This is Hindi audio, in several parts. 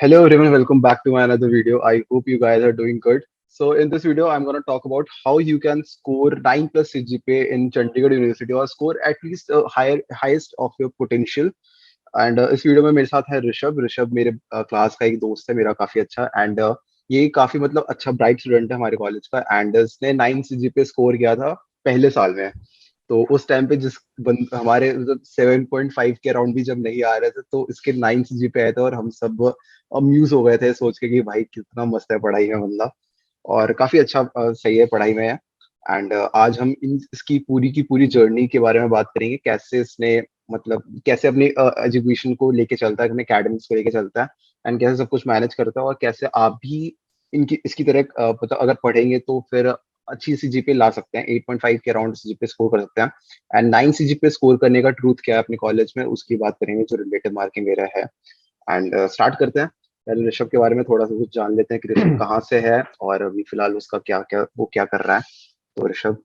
Hello everyone, welcome back to my another video. I hope you guys are doing good. So in this video, I'm going to talk about how you can score 9 plus CGPA in Chandigarh University or score at least a highest of your potential. And इस वीडियो में मेरे साथ है ऋषभ। ऋषभ मेरे क्लास का एक दोस्त है मेरा, काफी अच्छा। एंड ये काफी मतलब अच्छा ब्राइट स्टूडेंट है हमारे कॉलेज का। एंड इसने 9 सीजीपीए स्कोर किया था पहले साल में। तो उस टाइम पे हमारे 7.5 के अराउंड भी जब नहीं आ रहे थे, तो इसके 9 सीजीपीए आए थे और हम सब अम्यूज हो गए थे सोच के कि भाई कितना मस्त है पढ़ाई में बंदा, और काफी अच्छा सही है पढ़ाई में है। एंड आज हम इसकी पूरी की पूरी जर्नी के बारे में बात करेंगे, कैसे इसने मतलब कैसे अपनी एजुकेशन को लेके चलता है, अपने एकेडमिक्स को लेके चलता है, एंड कैसे सब कुछ मैनेज करता है, और कैसे आप भी इनकी इसकी तरह मतलब अगर पढ़ेंगे तो फिर अच्छी सी जीपीए ला सकते हैं। 8.5 के अराउंड सीजीपीए स्कोर कर सकते हैं। एंड 9 सीजीपीए स्कोर करने का ट्रूथ क्या है अपने कॉलेज में, उसकी बात करेंगे जो रिलेटेड मार्किंग मेरा है। एंड स्टार्ट करते हैं। पहले ऋषभ के बारे में थोड़ा सा कुछ जान लेते हैं कि ऋषभ कहाँ से है और अभी फिलहाल उसका क्या क्या वो क्या कर रहा है। तो ऋषभ,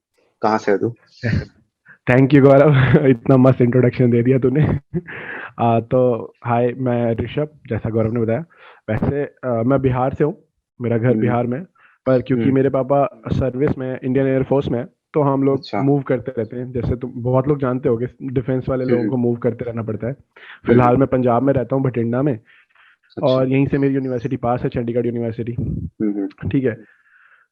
कहाँ से है तू? थैंक यू गौरव। इतना मस्त इंट्रोडक्शन दे दिया तूने। तो हाय, मैं ऋषभ, जैसा गौरव ने बताया। वैसे मैं बिहार से हूँ। मेरा घर हम्म। बिहार में है, पर क्योंकि हम्म। मेरे पापा सर्विस में, इंडियन एयरफोर्स में है, तो हम लोग अच्छा। मूव करते रहते हैं। जैसे तुम बहुत लोग जानते होगे, डिफेंस वाले लोगों हम्म। को मूव करते रहना पड़ता है। हम्म। फिलहाल मैं पंजाब में रहता हूँ, बठिंडा में। अच्छा। और यहीं से मेरी यूनिवर्सिटी पास है, चंडीगढ़ यूनिवर्सिटी। हम्म। ठीक है।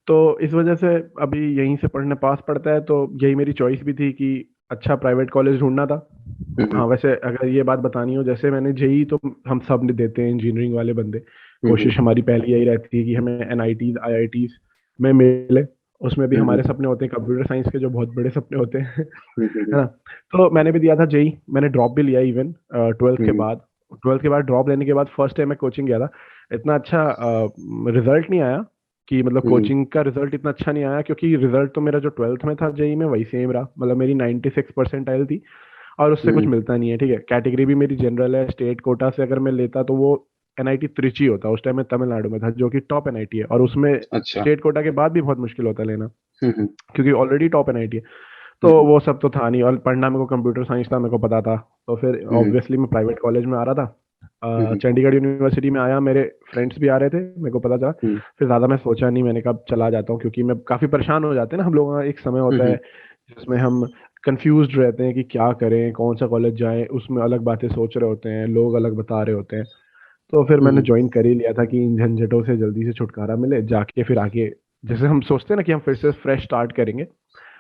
तो इस वजह से अभी यहीं से पढ़ने पास पड़ता है, तो यही मेरी चॉइस भी थी कि अच्छा प्राइवेट कॉलेज ढूंढना था। हम्म। हाँ, वैसे अगर ये बात बतानी हो, जैसे मैंने जेई तो हम सब ने देते हैं, इंजीनियरिंग वाले बंदे। हम्म। कोशिश हमारी पहली यही रहती है कि हमें एनआईटीज आईआईटीज में मिले। उसमें भी हम्म। हमारे सपने होते हैं कंप्यूटर साइंस के, जो बहुत बड़े सपने होते हैं। हम्म। है ना। तो मैंने भी दिया था जेई, मैंने ड्रॉप भी लिया इवन ट्वेल्थ के हम्म। बाद। ट्वेल्थ के बाद ड्रॉप लेने के बाद फर्स्ट टाइम मैं कोचिंग गया था। इतना अच्छा रिजल्ट नहीं आया, कि मतलब हम्म। कोचिंग का रिजल्ट इतना अच्छा नहीं आया, क्योंकि रिजल्ट तो मेरा जो ट्वेल्थ में था जेई में वही सेम रहा। मतलब मेरी 96 परसेंटाइल थी, और उससे कुछ हम्म। मिलता नहीं है। ठीक है, कैटेगरी भी मेरी जनरल है। स्टेट कोटा से अगर मैं लेता तो वो एनआईटी त्रिची होता। उस टाइम मैं तमिलनाडु में था, जो कि टॉप एनआईटी है, और उसमें अच्छा। स्टेट कोटा के बाद भी बहुत मुश्किल होता है लेना, हम्म। क्योंकि ऑलरेडी टॉप एनआईटी है। तो हम्म। वो सब तो था नहीं, और पढ़ना मेरे को कंप्यूटर साइंस था, मेरे को पता था। तो फिर हम्म। ऑब्वियसली मैं प्राइवेट कॉलेज में आ रहा था। हम्म। चंडीगढ़ यूनिवर्सिटी में आया, मेरे फ्रेंड्स भी आ रहे थे, मेरे को पता चला। हम्म। फिर ज़्यादा मैं सोचा नहीं, मैंने कहा चला जाता हूँ, क्योंकि मैं काफ़ी परेशान हो जाते हैं ना हम लोग। एक समय होता है हम्म। जिसमें हम कंफ्यूज रहते हैं कि क्या करें, कौन सा कॉलेज जाएं। उसमें अलग बातें सोच रहे होते हैं, लोग अलग बता रहे होते हैं। तो फिर मैंने हम्म। ज्वाइन कर ही लिया था कि इन झंझटों से जल्दी से छुटकारा मिले, जाके फिर आगे जैसे हम सोचते हैं ना कि हम फिर से फ्रेश स्टार्ट करेंगे,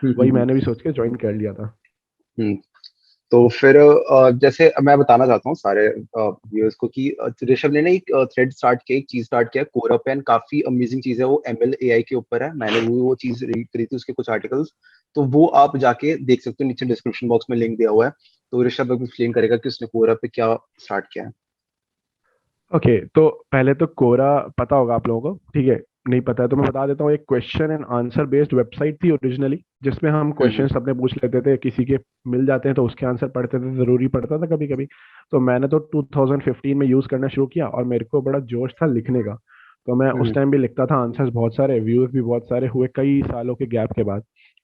वही हम्म। मैंने भी सोच के ज्वाइन कर लिया था। हम्म। तो फिर जैसे मैं बताना चाहता हूँ सारे व्यूअर्स को कि ऋषभ ने ना एक थ्रेड स्टार्ट किया, एक चीज स्टार्ट किया कोरा पेन। काफी अमेजिंग चीज है वो, एमएल एआई के ऊपर है। मैंने वो चीज रीड करी थी, उसके कुछ आर्टिकल्स। तो वो आप जाके देख सकते हो, नीचे डिस्क्रिप्शन बॉक्स में लिंक दिया हुआ है। तो ऋषभ अभी एक्सप्लेन करेगा कि उसने कोरा पे क्या स्टार्ट किया है। ओके, तो पहले तो कोरा पता होगा आप लोगों को, ठीक है। नहीं पता है तो मैं बता देता हूँ। एक question and answer based website थी ओरिजिनली, जिसमें हम हम्म। क्वेश्चंस अपने पूछ लेते थे, किसी के मिल जाते हैं तो उसके आंसर पढ़ते थे, जरूरी पड़ता था कभी कभी। तो मैंने तो 2015 में यूज करना शुरू किया, और मेरे को बड़ा जोश था लिखने का। तो मैं उस हम्म। टाइम भी लिखता था आंसर्स, बहुत सारे व्यूज भी बहुत सारे हुए कई सालों के गैप के बाद।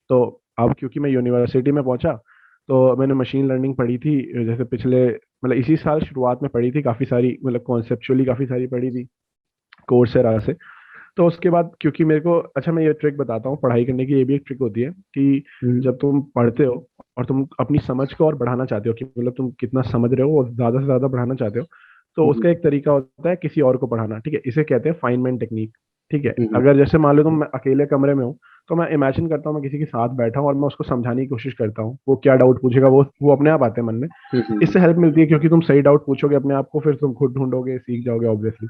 तो अब क्योंकि मैं यूनिवर्सिटी में पहुंचा, तो मैंने मशीन लर्निंग पढ़ी थी। जैसे पिछले मतलब इसी साल शुरुआत में पढ़ी थी काफ़ी सारी, मतलब कॉन्सेप्चुअली काफ़ी सारी पढ़ी थी कोर्सेरा से। तो उसके बाद क्योंकि मेरे को, अच्छा मैं ये ट्रिक बताता हूँ पढ़ाई करने की, ये भी एक ट्रिक होती है कि हम्म। जब तुम पढ़ते हो और तुम अपनी समझ को और बढ़ाना चाहते हो, कि मतलब तुम कितना समझ रहे हो और ज़्यादा से ज़्यादा बढ़ाना चाहते हो, तो हम्म। उसका एक तरीका होता है किसी और को पढ़ाना। ठीक है, इसे कहते हैं फाइनमैन टेक्निक। ठीक है, हम्म। अगर जैसे मान लो तुम मैं अकेले कमरे में हूँ, तो मैं इमेजिन करता हूँ मैं किसी के साथ बैठा हूँ और मैं उसको समझाने की कोशिश करता हूँ। वो क्या डाउट पूछेगा वो अपने आप आते हैं मन में। हम्म। इससे हेल्प मिलती है, क्योंकि तुम सही डाउट पूछोगे अपने आप को, फिर तुम खुद ढूंढोगे, सीख जाओगे ऑब्वियसली।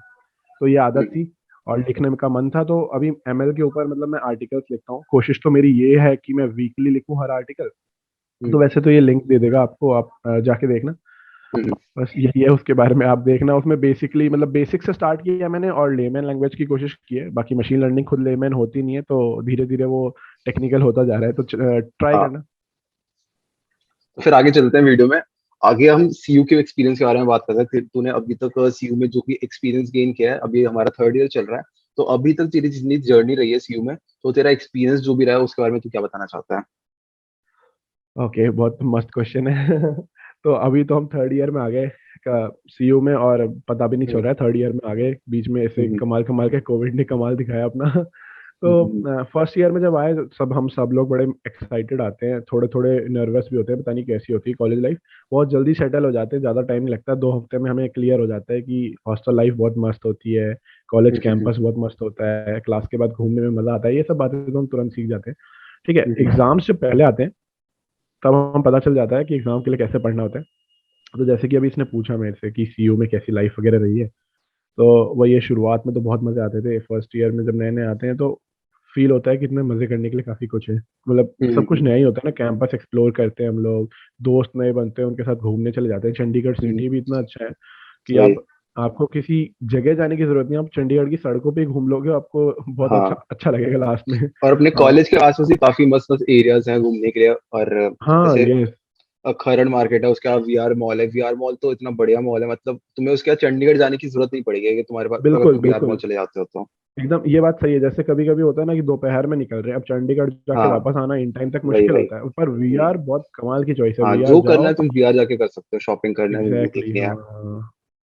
तो ये आदत हम्म। थी, और लिखने का मन था। तो अभी एमएल के ऊपर मतलब मैं आर्टिकल्स लिखता हूँ। कोशिश तो मेरी ये है कि मैं वीकली लिखूं हर आर्टिकल। तो हम्म। वैसे तो ये लिंक दे देगा आपको, आप जाके देखना। हम्म। बस यही है, उसके बारे में आप देखना। उसमें बेसिकली मतलब बेसिक से स्टार्ट किया मैंने, और लेमैन लैंग्वेज की कोशिश की है। बाकी मशीन लर्निंग खुद लेमैन होती नहीं है, तो धीरे धीरे वो टेक्निकल होता जा रहा है, तो ट्राई हाँ, करना। तो फिर आगे चलते हैं वीडियो में। आगे हम सीयू के एक्सपीरियंस के बारे में बात करते हैं। फिर तूने अभी तक सीयू में जो भी एक्सपीरियंस गेन किया है, अभी हमारा थर्ड ईयर चल रहा है। तो अभी तक तेरी जितनी जर्नी रही है सीयू में, तो तेरा एक्सपीरियंस जो भी रहा है उसके बारे में तू क्या बताना चाहता है? ओके, बहुत मस्त क्वेश्चन है। तो अभी तो हम थर्ड ईयर में आ गए का सीयू में, और पता भी नहीं चल हम्म, रहा है थर्ड ईयर में आ गए। बीच में ऐसे हम्म, कमाल कमाल के कोविड ने कमाल दिखाया अपना। हम्म, तो फर्स्ट ईयर में जब आए तो सब लोग बड़े एक्साइटेड आते हैं, थोड़े थोड़े नर्वस भी होते हैं, पता नहीं कैसी होती है कॉलेज लाइफ। बहुत जल्दी सेटल हो जाते हैं, ज़्यादा टाइम नहीं लगता, 2 हफ्ते में हमें क्लियर हो जाता है कि हॉस्टल लाइफ बहुत मस्त होती है, कॉलेज हम्म, कैंपस बहुत मस्त होता है, क्लास के बाद घूमने में मजा आता है, ये सब बातें तो हम तुरंत सीख जाते हैं। ठीक है, हम्म, एग्जाम्स जब पहले आते हैं तब हम पता चल जाता है कि एग्जाम के लिए कैसे पढ़ना होता है। तो जैसे कि अभी इसने पूछा मेरे से कि सीयू में कैसी लाइफ वगैरह रही है, तो वही ये शुरुआत में तो बहुत मजे आते थे। फर्स्ट ईयर में जब नए नए आते हैं तो फील होता है कि इतने मजे करने के लिए काफी कुछ है, मतलब सब कुछ हम्म, नया ही होता है ना। कैंपस एक्सप्लोर करते हैं हम लोग, दोस्त नए बनते हैं, उनके साथ घूमने चले जाते हैं। चंडीगढ़ हम्म, सिटी भी इतना अच्छा है कि वही। आप आपको किसी जगह जाने की जरूरत नहीं, आप चंडीगढ़ की सड़कों पे ही घूम लोगे, आपको बहुत अच्छा हाँ, अच्छा लगेगा लास्ट में। और अपने और कॉलेज के आसपास भी काफी मस्त मस्त एरियाज हैं घूमने के लिए। और हाँ जैसे ये खरड़ मार्केट है, उसके बाद वीआर मॉल है। वीआर मॉल तो इतना बढ़िया मॉल है, मतलब तुम्हें उसके बाद चंडीगढ़ जाने की जरूरत नहीं पड़ेगी कि तुम्हारे पास, अगर बिल्कुल तुम वीआर मॉल बिल्कुल, चले जाते हो तो। एकदम ये बात सही है। जैसे कभी कभी होता है ना कि दोपहर में निकल रहे हैं, अब चंडीगढ़ जाके हाँ, वापस आना इन टाइम तक वही मुश्किल वही। होता है, पर हम्म, वीआर बहुत कमाल की चॉइस है, हाँ, वीआर जो करना जाओ। है तुम वीआर जाके कर सकते हो, शॉपिंग करना है, मूवी एग्जैक्टली देखनी है। हाँ।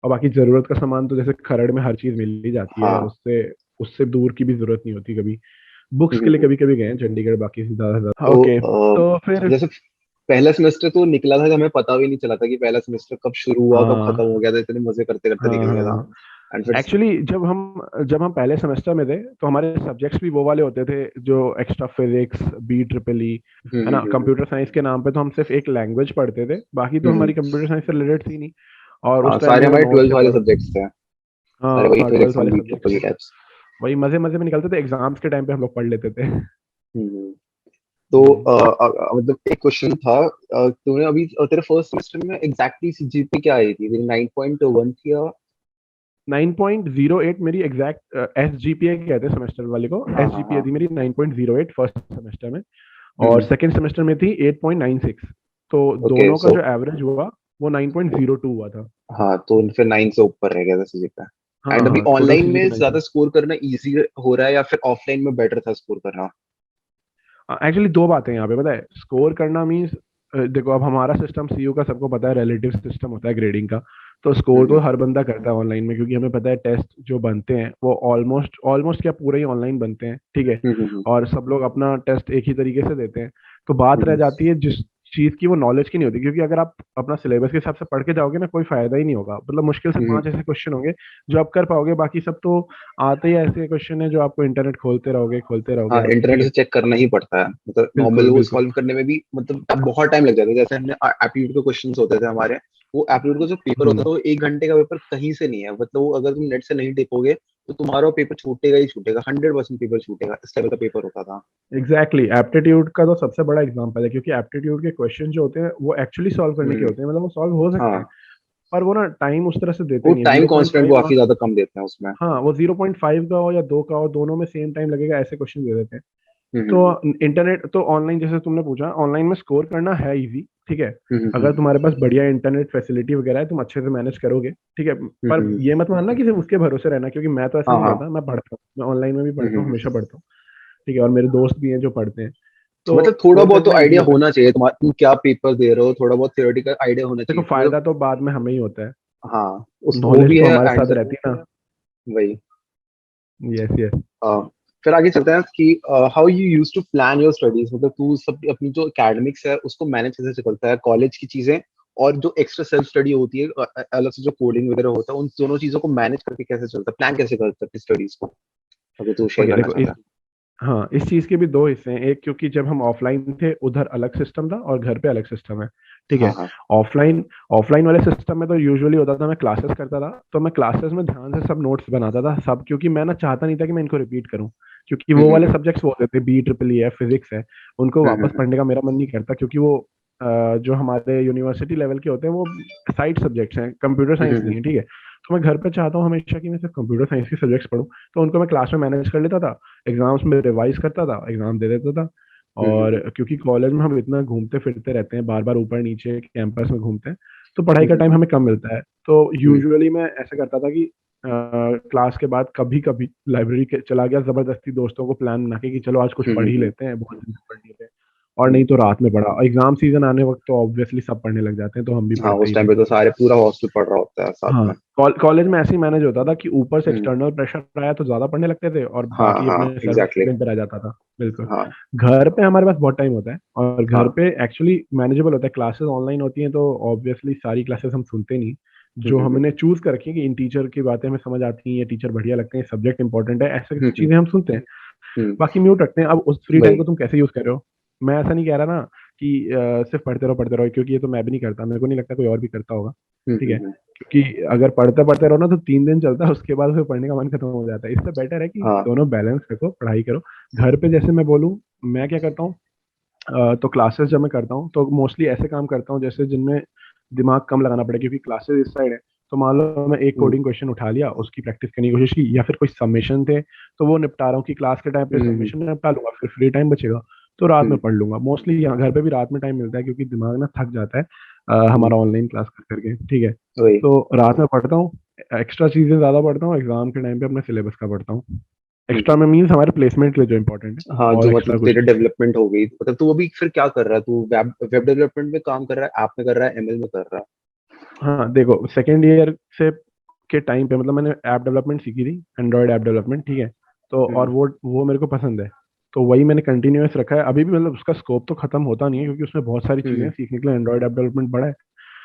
और बाकी जरूरत का सामान तो जैसे खरड़ में हर चीज मिल ही जाती है, हाँ। उससे उससे दूर की भी जरूरत नहीं होती कभी। बुक्स के लिए हम्म, कभी कभी गए हैं चंडीगढ़, बाकी से ज्यादा से ज्यादा। तो ओके, तो फिर जैसे पहला सेमेस्टर तो निकला था, हमें पता भी नहीं चला था कि पहला सेमेस्टर कब शुरू हुआ कब खत्म हाँ हो गया था, इतने मजे करते करते हाँ निकल गया था। हाँ। एंड फिर एक्चुअली जब हम पहले सेमेस्टर में थे तो हमारे सब्जेक्ट्स भी वो वाले होते थे जो extra physics, B triple E, हम्म, है ना। हम्म, कंप्यूटर साइंस के नाम पे तो हम सिर्फ एक लैंग्वेज पढ़ते थे, बाकी तो हम्म, हमारी कंप्यूटर साइंस से रिलेटेड थी नहीं। और हाँ, उस टाइम सारे पे जो हमारे नोट्स ट्वेल्थ थे वाले पढ़ो। सब्जेक्ट्स थे। सारे वही हाँ ट्वेल्थ फिजिक्स वाले and B subjects triple E थे, टाइप्स। वही मजे मजे में निकलते थे, एग्जाम्स के टाइम पे हम लोग पढ़ लेते थे। हम्म, तो हम्म। मतलब एक क्वेश्चन था। तूने अभी तेरे फर्स्ट सेमेस्टर में एग्जैक्टली जीपी क्या आई थी? तेरी 9.1 थी या? 9.08 मेरी exact S G P A कहते हैं सेमेस्टर वाले को, हाँ, एस जी हाँ, पी ए हाँ। थी मेरी 9.08 फर्स्ट सेमेस्टर में। और हम्म, सेकेंड सेमेस्टर में थी 8.96। तो ओके, दोनों का सो जो एवरेज हुआ वो 9.02 हुआ था। हाँ, तो फिर 9 से ऊपर रह गया था सीजीपीए। हाँ एंड अभी हाँ, टोटल ऑनलाइन सी जी में पी 9 ज्यादा था। स्कोर करना इजी हो रहा है या फिर ऑफलाइन में बेटर था स्कोर करना? एक्चुअली दो बातें हैं यहाँ पे, पता है। स्कोर करना मीन्स, देखो अब हमारा सिस्टम सीयू का सबको पता है, रिलेटिव सिस्टम होता है ग्रेडिंग का। तो स्कोर तो हम्म, हर बंदा करता है ऑनलाइन में, क्योंकि हमें पता है टेस्ट जो बनते हैं वो ऑलमोस्ट ऑलमोस्ट क्या पूरे ही ऑनलाइन बनते हैं, ठीक है। हम्म, हम्म, और सब लोग अपना टेस्ट एक ही तरीके से देते हैं। तो बात रह हम्म, जाती है जिस चीज की वो नॉलेज की नहीं होती, क्योंकि अगर आप अपना सिलेबस के हिसाब से पढ़ के जाओगे ना, कोई फायदा ही नहीं होगा। मतलब मुश्किल से हम्म, 5 ऐसे क्वेश्चन होंगे जो आप कर पाओगे, बाकी सब तो आते ही ऐसे क्वेश्चन है जो आपको इंटरनेट खोलते रहोगे हाँ, आप, इंटरनेट ठीक से है। चेक करना ही पड़ता है, मतलब नॉर्मल बिल्कुल वो बिल्कुल। सॉल्व करने में भी मतलब बहुत टाइम लग जाता है। जैसे हमने एप्टीट्यूड के क्वेश्चंस होते थे हमारे, वो एप्टीट्यूड का जो पेपर होता हम्म। था वो 1 घंटे का पेपर कहीं से नहीं है, मतलब वो अगर तुम नेट से नहीं टिपोगे तो तुम्हारा पेपर छूटेगा ही छूटेगा, 100% पेपर छूटेगा, इस टाइप का पेपर होता था। Exactly exactly. एप्टीट्यूड का तो सबसे बड़ा एग्जांपल है, क्योंकि एप्टीट्यूड के क्वेश्चन जो होते हैं वो एक्चुअली सॉल्व करने के हम्म, होते हैं, मतलब वो सॉल्व हो सकते हैं, हाँ, पर वो ना टाइम उस तरह से देते वो नहीं है। टाइम जीरो पॉइंट कांस्टेंट वो फाइव काफी ज्यादा कम देते हैं उसमें। हाँ, वो 0.5 का हो या 2 का हो, दोनों में सेम टाइम लगेगा, ऐसे क्वेश्चन दे देते हैं। हम्म, तो हम्म, इंटरनेट तो ऑनलाइन, जैसे तुमने पूछा, ऑनलाइन में स्कोर करना है इजी, ठीक है। हम्म, अगर तुम्हारे पास बढ़िया इंटरनेट फैसिलिटी वगैरह है, तुम अच्छे से मैनेज करोगे, ठीक है। पर हम्म, ये मत मानना कि सिर्फ उसके भरोसे रहना, क्योंकि मैं तो ऐसा हाँ, नहीं हाँ। करता, मैं पढ़ता हूँ, मैं ऑनलाइन में भी पढ़ता हूँ, हम्म, हमेशा पढ़ता हूँ, ठीक है। और मेरे दोस्त भी हैं जो पढ़ते हैं, तो मतलब थोड़ा स्कोर बहुत तो करना इजी आइडिया होता है। होना चाहिए तुम्हारा, तुम क्या पेपर दे रहे हो, थोड़ा बहुत थियोरेटिकल आइडिया होना देखो चाहिए मतलब। फायदा तो बाद में हमें ही होता है, हाँ, उस वो नॉलेज भी तो है हमारे एंड साथ रहती है ना। वही। Yes yes. अ, फिर आगे चलते हैं कि how you use to plan your studies, मतलब तू सब अपनी जो एकेडमिक्स है उसको मैनेज कैसे करता है, कॉलेज की चीजें और जो एक्स्ट्रा सेल्फ स्टडी होती है, अलग से जो कोडिंग वगैरह होता है, उन दोनों चीजों को मैनेज करके कैसे चलता है, प्लान कैसे करता है अपनी स्टडीज को, अगर तू शेयर ओके करना देखो, चाहता है। हाँ, इस चीज के भी दो हिस्से हैं। एक, क्योंकि जब हम ऑफलाइन थे उधर अलग सिस्टम था और घर पे अलग सिस्टम है, ठीक हाँ, है। हाँ। ऑफलाइन ऑफलाइन वाले सिस्टम में तो यूजुअली होता था, मैं क्लासेस करता था, तो मैं क्लासेस में ध्यान से सब नोट्स बनाता था सब, क्योंकि मैं ना चाहता नहीं था कि मैं इनको रिपीट करूं, क्योंकि वो वाले हम्म, सब्जेक्ट्स वो होते थे, बी ट्रिपल ई है, फिजिक्स है, उनको हम्म, वापस पढ़ने का मेरा मन नहीं करता, क्योंकि वो जो हमारे यूनिवर्सिटी लेवल के होते हैं वो साइड सब्जेक्ट्स हैं, कंप्यूटर साइंस नहीं हम्म, है, ठीक है। तो मैं घर पे चाहता हूँ हमेशा कि मैं सिर्फ कंप्यूटर साइंस के सब्जेक्ट्स पढूं, तो उनको मैं क्लास में मैनेज कर लेता था, एग्जाम्स में रिवाइज करता था, एग्जाम दे देता था। और हम्म, क्योंकि कॉलेज में हम इतना घूमते फिरते रहते हैं, बार बार ऊपर नीचे कैंपस में घूमते हैं, तो पढ़ाई का टाइम हम्म, हमें कम मिलता है। तो हम्म, यूजुअली मैं ऐसा करता था कि क्लास के बाद कभी कभी लाइब्रेरी चला गया, जबरदस्ती दोस्तों को प्लान बना के कि चलो आज कुछ पढ़ ही हम्म, लेते हैं, बहुत दिन से पढ़ नहीं रहे। और नहीं तो रात में पढ़ा। एग्जाम सीजन आने वक्त तो ऑब्वियसली सब पढ़ने लग जाते हैं, तो हम भी हाँ, पढ़ते उस ही टाइम थे। पे तो सारे पूरा हॉस्टल पढ़ रहा होता है साथ हाँ, में। कॉलेज में ऐसे ही मैनेज होता था कि ऊपर से हम्म। एक्सटर्नल प्रेशर आया तो ज्यादा पढ़ने लगते थे, और हाँ बाकी हाँ, अपने सेल्फ एग्जैक्टली। डिसिप्लिन पे रह जाता था। बिल्कुल। हाँ घर पे हमारे पास बहुत टाइम होता है, और घर हाँ। पे एक्चुअली मैनेजेबल होता है। क्लासेस ऑनलाइन होती हैं तो ऑब्वियसली सारी क्लासेस हम सुनते नहीं। जो हमने चूज कर रखी है कि इन टीचर की बातें हमें समझ आती हैं, ये टीचर बढ़िया लगते हैं, सब्जेक्ट इंपॉर्टेंट है, ऐसे हम्म, चीजें हम सुनते हैं। हम्म, बाकी म्यूट रखते हैं। अब उस फ्री टाइम वही। को तुम कैसे यूज कर रहे हो? मैं ऐसा नहीं कह रहा ना कि सिर्फ पढ़ते रहो, क्योंकि ये तो मैं भी नहीं करता, मेरे को नहीं लगता कोई और भी करता होगा। ठीक है। हम्म। क्योंकि अगर पढ़ते पढ़ते रहो ना तो 3 दिन चलता है, उसके बाद फिर पढ़ने का मन खत्म हो जाता है। इससे बेटर है कि हाँ। दोनों बैलेंस रखो, पढ़ाई करो। घर पे जैसे मैं बोलूँ, मैं क्या करता हूँ, तो क्लासेस जब मैं करता हूँ तो मोस्टली ऐसे काम करता हूँ जैसे जिनमें दिमाग कम लगाना पड़े, क्योंकि क्लासेस इस साइड है। तो मान लो मैं एक हम्म, कोडिंग क्वेश्चन उठा लिया, उसकी प्रैक्टिस करने की कोशिश की, या फिर कोई सबमिशन थे तो वो निपटा रहा हूँ कि क्लास के टाइम पे हम्म, सबमिशन निपटा लूंगा, फिर फ्री टाइम बचेगा तो रात में हम्म, पढ़ लूंगा। मोस्टली यहाँ घर पे भी रात में टाइम मिलता है, क्योंकि दिमाग ना थक जाता है हमारा ऑनलाइन क्लास कर करके। ठीक है। वही। तो रात में पढ़ता हूँ, एक्स्ट्रा चीजें ज्यादा पढ़ता हूँ, एग्जाम के टाइम पे अपने सिलेबस का पढ़ता हूँ। एक्स्ट्रा हम्म। में मीन्स हमारे प्लेसमेंट के लिए जो इंपॉर्टेंट है, हाँ, जो और मतलब एक्स्ट्रा कुछ तेरे नहीं। डेवलपमेंट हो गई, मतलब तू अभी फिर क्या कर रहा है? तू वेब वेब डेवलपमेंट में काम कर रहा है, ऐप में कर रहा है, एमएल में कर रहा हाँ देखो, सेकेंड ईयर से के टाइम पे मतलब मैंने ऐप डेवलपमेंट सीखी थी, एंड्रॉयड ऐप डेवलपमेंट। ठीक है। तो है? और वो मेरे को पसंद है, तो वही मैंने कंटिन्यूअस रखा है अभी भी। मतलब उसका स्कोप तो खत्म होता नहीं है, क्योंकि उसमें बहुत सारी चीजें हैं हम्म, सीखने के लिए। एंड्रॉयड ऐप डेवलपमेंट बड़ा है।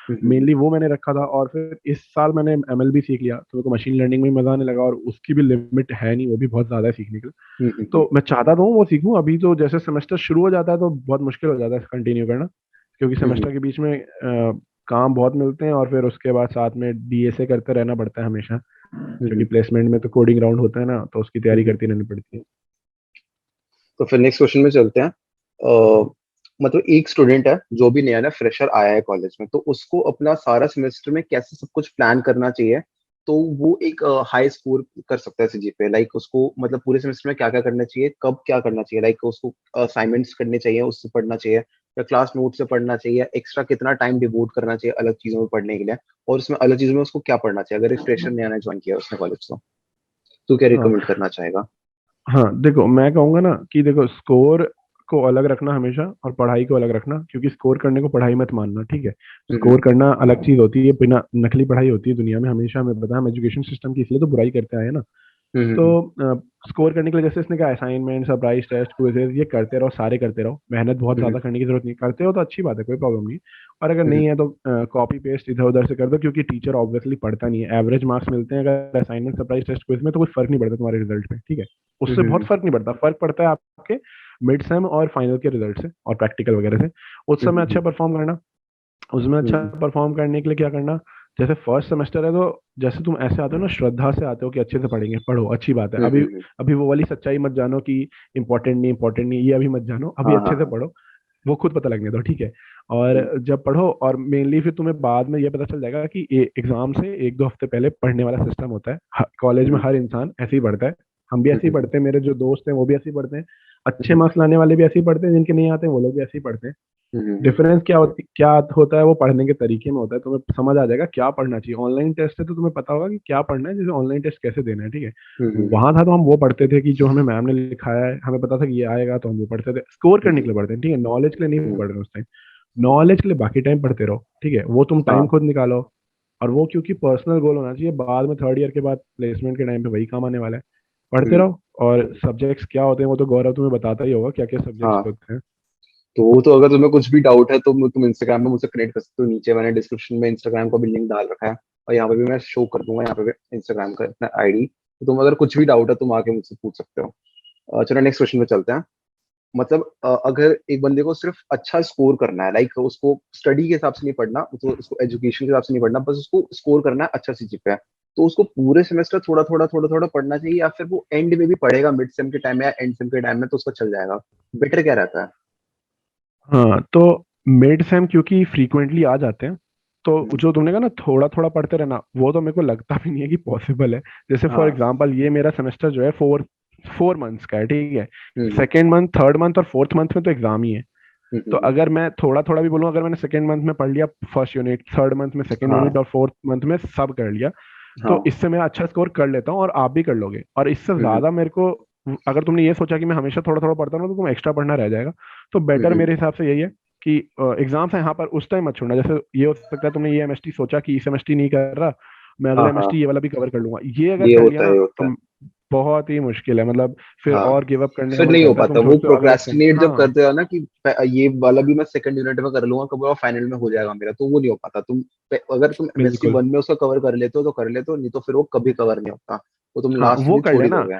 हम्म, मेनली वो मैंने रखा था, और फिर इस साल मैंने एमएल भी सीख लिया, तो मेरे को मशीन लर्निंग में मजा आने लगा, और उसकी भी लिमिट है नहीं, वो भी बहुत ज्यादा है सीखने के लिए। हम्म। तो मैं चाहता तो हूँ वो सीखूं। अभी तो जैसे सेमेस्टर शुरू हो जाता है तो बहुत मुश्किल हो जाता है कंटिन्यू करना, क्योंकि हम्म, सेमेस्टर के बीच में काम बहुत मिलते हैं, और फिर उसके बाद साथ में डीएसए करते रहना पड़ता है हमेशा, क्योंकि हम्म, प्लेसमेंट में तो कोडिंग राउंड होता है ना, तो उसकी तैयारी हम्म। करती रहनी पड़ती है। तो फिर नेक्स्ट क्वेश्चन में चलते हैं। मतलब एक स्टूडेंट है जो भी नया ना फ्रेशर आया है कॉलेज में, तो उसको अपना सारा सेमेस्टर में कैसे सब कुछ प्लान करना चाहिए तो वो एक हाई स्कोर कर सकता है सीजीपीए? लाइक उसको मतलब पूरे सेमेस्टर में क्या क्या करना चाहिए, कब क्या करना चाहिए? लाइक उसको असाइनमेंट्स करने चाहिए, उससे पढ़ना चाहिए, या क्लास नोट से पढ़ना चाहिए, एक्स्ट्रा कितना टाइम डिवोट करना चाहिए अलग चीजों में पढ़ने के लिए, और उसमें अलग चीजों में उसको क्या पढ़ना चाहिए अगर एक फ्रेशर नया नया ज्वाइन किया है उसने कॉलेज? तो क्या हाँ रिकमेंड करना चाहेगा? हाँ, देखो मैं कहूंगा ना कि देखो, स्कोर को अलग रखना हमेशा, और पढ़ाई को अलग रखना, क्योंकि स्कोर करने को पढ़ाई मत मानना। ठीक है। हम्म, स्कोर करना अलग चीज होती है, बिना नकली पढ़ाई होती है दुनिया में हमेशा, हमें पता है। हम एजुकेशन सिस्टम की इसलिए तो बुराई करते आए हैं ना। तो हम्म, स्कोर करने के लिए जैसे इसने कहा, असाइनमेंट, सरप्राइज टेस्ट, क्विजेज, ये करते रहो, सारे करते रहो। मेहनत बहुत हम्म, ज्यादा करने की जरूरत नहीं, करते हो तो अच्छी बात है, कोई प्रॉब्लम नहीं। और अगर हम्म, नहीं है तो कॉपी पेस्ट इधर उधर से कर दो, क्योंकि टीचर ऑब्वियसली पढ़ता नहीं है। एवरेज मार्क्स मिलते हैं अगर असाइनमेंट, सरप्राइज टेस्ट, क्विज में, तो कुछ फर्क नहीं पड़ता तुम्हारे रिजल्ट पे। ठीक है। उससे बहुत हम्म, फर्क नहीं पड़ता। फर्क पड़ता है आपके मिड सेम और फाइनल के रिजल्ट से, और प्रैक्टिकल वगैरह से। उस समय अच्छा हम्म, परफॉर्म करना। उसमें अच्छा हम्म, परफॉर्म करने के लिए क्या करना, जैसे फर्स्ट सेमेस्टर है तो जैसे तुम ऐसे आते हो ना, श्रद्धा से आते हो कि अच्छे से पढ़ेंगे, पढ़ो, अच्छी बात है। हम्म, अभी अभी वो वाली सच्चाई मत जानो कि इंपॉर्टेंट नहीं, ये अभी मत जानो, अभी हाँ हाँ अच्छे से हाँ। पढ़ो। वो खुद पता लगने दो। ठीक है। और हम्म, जब पढ़ो, और मेनली फिर तुम्हें बाद में ये पता चल जाएगा कि एग्जाम से 1-2 हफ्ते पहले पढ़ने वाला सिस्टम होता है कॉलेज में। हम्म, हर इंसान ऐसे ही पढ़ता है, हम भी ऐसे ही हम्म, पढ़ते हैं, मेरे जो दोस्त हैं वो भी ऐसे ही पढ़ते हैं, अच्छे हम्म, मार्क्स लाने वाले भी ऐसे ही पढ़ते हैं, जिनके नहीं आते हैं वो लोग भी ऐसे ही पढ़ते हैं। हम्म, डिफरेंस क्या होता है, वो पढ़ने के तरीके में होता है। तुम्हें समझ आ जाएगा क्या पढ़ना चाहिए। ऑनलाइन टेस्ट है तो तुम्हें पता होगा कि क्या पढ़ना है, जैसे ऑनलाइन टेस्ट कैसे देना है। ठीक है। हम्म, वहां था तो हम वो पढ़ते थे कि जो हमें मैम ने लिखाया है, हमें पता था कि ये आएगा, तो हम वो पढ़ते थे। स्कोर करने के लिए पढ़ते हैं, ठीक है, नॉलेज के लिए नहीं हम्म, पढ़ रहे उस टाइम। नॉलेज के लिए बाकी टाइम पढ़ते रहो। ठीक है, वो तुम टाइम हाँ। खुद निकालो। और वो क्योंकि पर्सनल गोल होना चाहिए, बाद में थर्ड ईयर के बाद प्लेसमेंट के टाइम पे वही काम आने वाला है। पढ़ते हम्म, रहो। और सब्जेक्ट्स क्या होते हैं वो तो गौरव तुम्हें बताता ही होगा, क्या क्या सब्जेक्ट्स हाँ, होते हैं। तो वो तो अगर तुम्हें कुछ भी डाउट है तो तुम इंस्टाग्राम में मुझसे कनेक्ट कर सकते हो। नीचे मैंने डिस्क्रिप्शन में इंस्टाग्राम का भी लिंक डाल रखा है, और यहाँ पे भी मैं शो कर दूंगा, यहाँ पे भी इंस्टाग्राम का अपना आईडी। तो तुम अगर कुछ भी डाउट है तुम आके मुझसे पूछ सकते हो। चलो नेक्स्ट क्वेश्चन पे चलते हैं। मतलब अगर एक बंदे को सिर्फ अच्छा स्कोर करना है, लाइक उसको स्टडी के हिसाब से नहीं पढ़ना, उसको एजुकेशन के हिसाब से नहीं पढ़ना, बस उसको स्कोर करना है अच्छा सीजीपीए, तो उसको पूरे सेमेस्टर थोड़ा थोड़ा पढ़ना चाहिए, या फिर वो एंड में भी पढ़ेगा, मिड सेम के टाइम में या एंड सेम के टाइम में, तो उसका चल जाएगा? बेटर क्या रहता है? हाँ, तो मिड सेम क्योंकि फ्रीक्वेंटली आ जाते हैं, तो हम्म, जो तुमने कहा ना थोड़ा थोड़ा पढ़ते रहना, वो तो मेरे को लगता भी नहीं है कि पॉसिबल है। जैसे फॉर हाँ। एग्जांपल ये मेरा सेमेस्टर जो है 4 मंथ्स का है। ठीक है। हम्म, सेकेंड मंथ, थर्ड मंथ और फोर्थ मंथ में तो एग्जाम ही है। हम्म, तो अगर मैं थोड़ा थोड़ा भी बोलूँ, अगर मैंने सेकेंड मंथ में पढ़ लिया फर्स्ट यूनिट, थर्ड मंथ में सेकेंड यूनिट, हाँ और फोर्थ मंथ में सब कर लिया, तो हाँ। इससे मैं अच्छा स्कोर कर लेता हूँ, और आप भी कर लोगे। और इससे हम्म, ज्यादा मेरे को अगर तुमने ये सोचा कि मैं हमेशा थोड़ा थोड़ा पढ़ता रहूँ तो तुम एक्स्ट्रा पढ़ना रह जाएगा। तो बेटर हम्म, मेरे हिसाब से यही है कि एग्जाम्स है यहाँ पर उस टाइम मत छोड़ना। जैसे ये हो सकता है तुमने ये एमएसटी सोचा कि इस एमएसटी नहीं कर रहा, मैं हाँ अगला हाँ, एमएसटी ये वाला भी कवर कर लूंगा, ये अगर ये कर लिया होता है, ना ये होता है। तो बहुत ही मुश्किल है, मतलब फिर हाँ, और गिव अप करने का फिर मन नहीं हो करता है। पाता तुम वो सोचते हो अगले प्रोक्रेस्टिनेट जब हाँ करते हो ना कि ये वाला भी मैं सेकंड यूनिट में कर लूंगा, कब फाइनल में हो जाएगा मेरा, तो वो नहीं हो पाता। अगर तुम एमएससी बिल्कुल। 1 में उसका कवर कर लेते हो तो कर लेते हो, नहीं तो फिर वो कभी कवर नहीं होता, वो तुम हाँ लास्ट वो में कर छोड़ ही लेना, दोगे।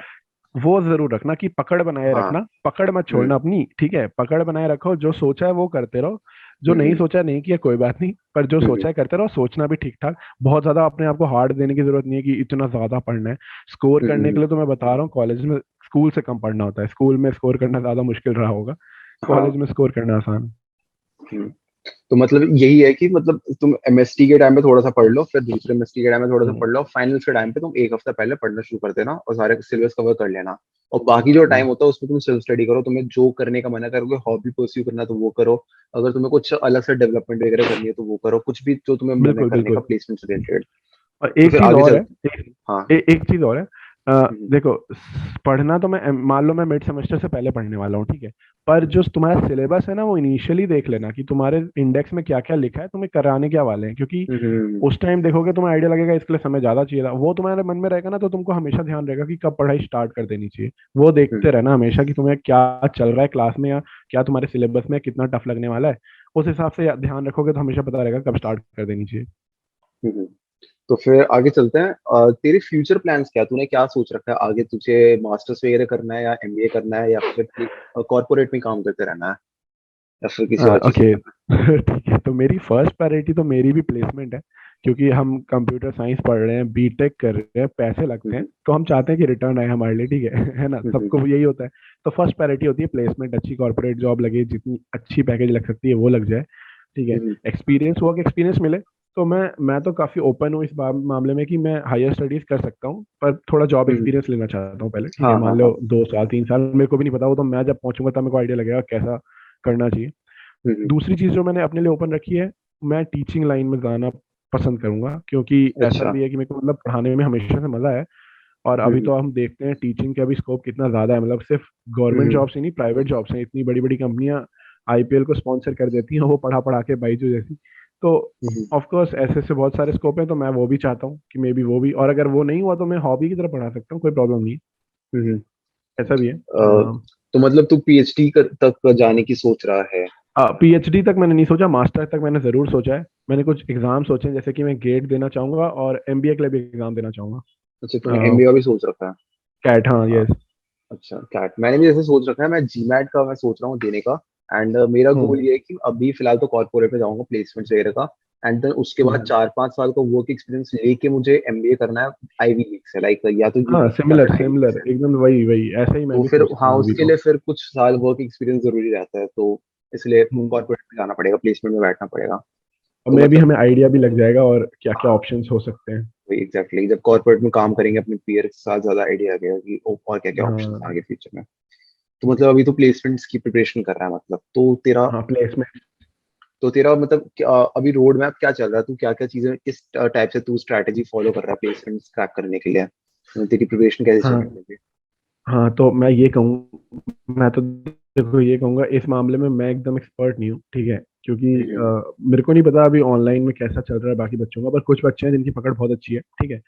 वो जरूर रखना कि पकड़ बनाए हाँ। रखना, पकड़ मत हम्म छोड़ना अपनी, ठीक है, पकड़ बनाए रखो, जो सोचा है वो करते रहो, जो नहीं हम्म सोचा नहीं किया कोई बात नहीं, पर जो हम्म सोचा है करते रहो, सोचना भी ठीक ठाक। बहुत ज्यादा अपने आप को हार्ड देने की जरूरत नहीं है कि इतना ज्यादा पढ़ना है। स्कोर हम्म करने के हम्म, लिए तो मैं बता रहा हूँ कॉलेज में स्कूल से कम पढ़ना होता है, स्कूल में स्कोर करना ज्यादा मुश्किल रहा होगा, हाँ। कॉलेज में स्कोर करना आसान है। हम्म। तो मतलब यही है कि मतलब तुम एमएसटी के टाइम पे थोड़ा सा पढ़ लो, फिर दूसरे एमएसटी के टाइम में थोड़ा सा हम्म, पढ़ लो, फाइनल्स के टाइम पे तुम एक हफ्ता पहले पढ़ना शुरू कर देना और सारे सिलेबस कवर कर लेना। और बाकी जो हम्म, टाइम होता है उसमें तुम सेल्फ स्टडी करो, तुम्हें जो करने का मन है करोगे, हॉबी परस्यू करना है तो वो करो, अगर तुम्हें कुछ अलग से डेवलपमेंट वगैरह करनी है तो वो करो, कुछ भी जो तुम्हें मन है बिल्कुल करने का बिल्कुल। प्लेसमेंट से रिलेटेड। और तो एक फिर चीज आगे और है, चलते। हाँ। एक चीज और है। हम्म देखो, पढ़ना तो मैं मान लो मैं मिड सेमेस्टर से पहले पढ़ने वाला हूँ, ठीक है, पर जो तुम्हारा सिलेबस है ना वो इनिशियली देख लेना कि तुम्हारे इंडेक्स में क्या क्या लिखा है, तुम्हें कराने क्या वाले हैं, क्योंकि हम्म उस टाइम देखोगे तुम्हें आइडिया लगेगा इसके लिए समय ज्यादा चाहिए था, वो तुम्हारे मन में रहेगा ना, तो तुमको हमेशा ध्यान रहेगा कि कब पढ़ाई स्टार्ट कर देनी चाहिए। वो देखते हम्म रहना हमेशा कि तुम्हें क्या चल रहा है क्लास में, या क्या तुम्हारे सिलेबस में कितना टफ लगने वाला है, उस हिसाब से ध्यान रखोगे तो हमेशा पता रहेगा कब स्टार्ट कर देनी चाहिए। हम्म। तो फिर आगे चलते हैं। तेरे फ्यूचर प्लान्स क्या, तूने क्या सोच रखा है आगे, तुझे मास्टर्स वगैरह करना है या एमबीए करना है या फिर कॉर्पोरेट में काम करते रहना है या फिर किसी और चीज में ओके। करना ठीक है, तो मेरी फर्स्ट प्रायोरिटी तो मेरी भी प्लेसमेंट है, क्योंकि हम कंप्यूटर साइंस पढ़ रहे हैं, बीटेक कर रहे हैं, पैसे लगते हैं, है? तो हम चाहते हैं कि रिटर्न आए हमारे लिए, ठीक है है ना, हम्म सबको यही होता है। तो फर्स्ट प्रायोरिटी होती है प्लेसमेंट, अच्छी कॉर्पोरेट जॉब लगे, जितनी अच्छी पैकेज लग सकती है वो लग जाए, ठीक है, हम्म एक्सपीरियंस, वर्क एक्सपीरियंस मिले। तो मैं तो काफी ओपन हूँ इस मामले में कि मैं हायर स्टडीज कर सकता हूँ, पर थोड़ा जॉब हम्म, एक्सपीरियंस लेना चाहता हूँ पहले, ठीक है, हाँ हाँ मान लो हाँ। 2 साल 3 साल, मेरे को भी नहीं पता, वो तो मैं जब पहुंचूंगा तब मेरे को आइडिया लगेगा कैसा करना चाहिए। हम्म, दूसरी चीज जो मैंने अपने लिए ओपन रखी है, मैं टीचिंग लाइन में जाना पसंद करूंगा, क्योंकि ऐसा अच्छा। भी है कि मेरे को मतलब पढ़ाने में हमेशा से मजा है। और अभी हम्म तो हम देखते हैं टीचिंग का भी स्कोप कितना ज्यादा है, मतलब सिर्फ गवर्नमेंट हम्म जॉब्स ही नहीं, प्राइवेट जॉब्स हैं, इतनी बड़ी बड़ी कंपनियां आईपीएल को स्पॉन्सर कर देती हैं, वो पढ़ा पढ़ा के बाईजू जैसी। तो हम्म ऑफ कोर्स ऐसे ऐसे बहुत सारे स्कोप हैं, तो मैं वो भी चाहता हूँ कि मे बी वो भी, और अगर वो नहीं हुआ तो मैं हॉबी की तरह पढ़ा सकता हूँ, कोई प्रॉब्लम नहीं है, हम्म। ऐसा भी है। तो मतलब तू पीएचडी तक जाने की सोच रहा है? पीएचडी तक मैंने नहीं सोचा, मास्टर तक मैंने जरूर सोचा है। मैंने कुछ एग्जाम सोचे हैं, जैसे कि मैं गेट देना चाहूंगा और एमबीए के लिए भी एग्जाम देना चाहूंगा। अच्छा, तूने एमबीए का भी सोच रखा है? कैट, हाँ, हाँ। यस। अच्छा, कैट मैंने भी ऐसे सोच रखा है, मैं जीमैट का मैं सोच रहा हूँ देने का। एंड मेरा गोल हम्म ये है कि अभी फिलहाल तो कॉर्पोरेट में जाऊंगा प्लेसमेंट्स वगैरह का, एंड देन उसके बाद हम्म। 4-5 साल का वर्क एक्सपीरियंस लेके मुझे एमबीए करना है आईवी लीग से, लाइक या तो हाँ, यूजीसी या सिमिलर फिर आईवी लीग सिमिलर से। एकदम वही वही, ऐसा ही मैं तो भी फिर सोचता हाँ, हूँ अभी उसके तो। लिए फिर कुछ साल वर्क एक्सपीरियंस जरूरी रहता है, तो इसलिए हम्म। कॉर्पोरेट में जाना पड़ेगा, प्लेसमेंट में बैठना पड़ेगा। और तो मे भी मतलब हमें आइडिया भी लग जाएगा और क्या क्या हाँ, ऑप्शंस हो सकते हैं। वही एग्जैक्टली, जब कॉर्पोरेट में काम करेंगे अपने पीयर के साथ ज्यादा आइडिया आ गया कि और क्या क्या ऑप्शंस हाँ आगे फ्यूचर में। तो मतलब अभी तो प्लेसमेंट्स की प्रिपरेशन कर रहा है मतलब, हाँ, प्लेसमेंट। तो तेरा मतलब अभी रोड मैप क्या चल रहा है, तू क्या क्या चीजें किस टाइप से तू स्ट्रैटेजी फॉलो कर रहा है प्लेसमेंट्स क्रैक करने के लिए, तेरी प्रिपरेशन कैसे चल हाँ रही है? हाँ, तो मैं ये कहूँ, मैं तो देखो ये कहूँगा, इस मामले में मैं एकदम एक्सपर्ट नहीं हूँ, ठीक है, क्योंकि हम्म मेरे को नहीं पता अभी ऑनलाइन में कैसा चल रहा है बाकी बच्चों का, पर कुछ बच्चे हैं जिनकी पकड़ बहुत अच्छी है, ठीक है।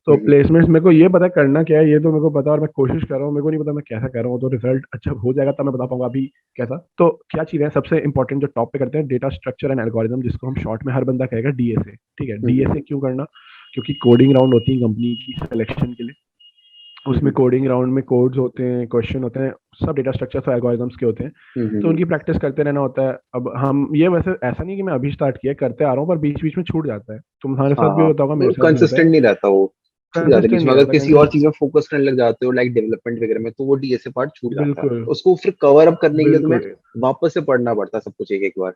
तो हम्म प्लेसमेंट्स मेरे को ये पता है करना क्या है, ये तो मेरे को पता है, और मैं कोशिश कर रहा हूँ, मेरे को नहीं पता मैं कैसा कर रहा हूँ, तो रिजल्ट अच्छा हो जाएगा तब मैं बता पाऊंगा अभी कैसा। तो क्या चीज़ है सबसे इंपॉर्टेंट जो टॉप पे करते हैं, डेटा स्ट्रक्चर एंड एल्गोरिदम, जिसको हम शॉर्ट में हर बंदा कहेगा डीएसए, ठीक है, डीएसए हम्म क्यों करना, क्योंकि कोडिंग राउंड होती है कंपनी की सिलेक्शन के लिए, उसमें हम्म कोडिंग राउंड में कोड्स होते हैं, क्वेश्चन होते हैं, सब डेटा स्ट्रक्चर्स और एल्गोरिदम्स के होते हैं, तो हम्म। उनकी प्रैक्टिस करते रहना होता है। अब हम ये वैसे ऐसा नहीं कि मैं अभी स्टार्ट किया, करते आ रहा हूँ, पर बीच बीच में छूट जाता है, तुम्हारे हाँ साथ भी हाँ, होता होगा, मेरे साथ भी होता है, कंसिस्टेंट नहीं रहता वो, छूट जाता है बीच कंसिस्टेंट में, नहीं अगर रहता किसी और चीज कंसिस्ट। में फोकस करने लग जाते हो लाइक डेवलपमेंट वगैरह में, तो वो डीएसए पार्ट छूट जाता है, बिल्कुल उसको फिर कवर अप करने के लिए तुम्हें बिल्कुल। वापस से पढ़ना पड़ता है सब कुछ एक एक बार।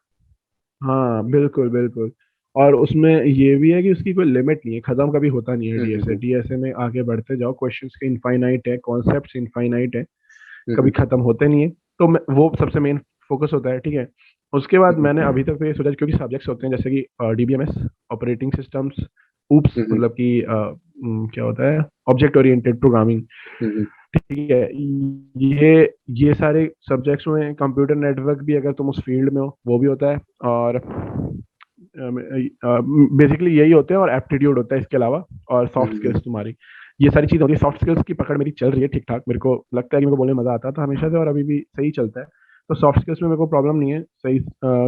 हाँ बिल्कुल बिल्कुल। और उसमें ये भी है कि उसकी कोई लिमिट नहीं है, खत्म कभी होता नहीं है हम्म डीएसए, हम्म डीएसए में आगे बढ़ते जाओ, क्वेश्चंस के इनफाइनाइट है, कॉन्सेप्ट्स इनफाइनाइट है, कभी हम्म खत्म होते नहीं है। तो वो सबसे मेन फोकस होता है, ठीक है। उसके बाद मैंने हम्म अभी तक तो ये सोचा, क्योंकि सब्जेक्ट्स होते हैं जैसे कि डीबीएमएस, ऑपरेटिंग सिस्टम्स, ऊप्स, हम्म मतलब कि क्या होता है, ऑब्जेक्ट ओरिएंटेड प्रोग्रामिंग, हम्म ठीक है। ये सारे सब्जेक्ट्स में कंप्यूटर नेटवर्क भी अगर तुम उस फील्ड में हो वो भी होता है, और बेसिकली यही होते हैं, और एप्टीट्यूड होता है इसके अलावा, और सॉफ्ट हम्म, स्किल्स तुम्हारी, ये सारी चीजें होती है। सॉफ्ट स्किल्स की पकड़ मेरी चल रही है ठीक ठाक, मेरे को लगता है कि मेरे को बोलने में मजा आता था हमेशा से, और अभी भी सही चलता है। तो सॉफ्ट स्किल्स में मेरे को प्रॉब्लम नहीं है, सही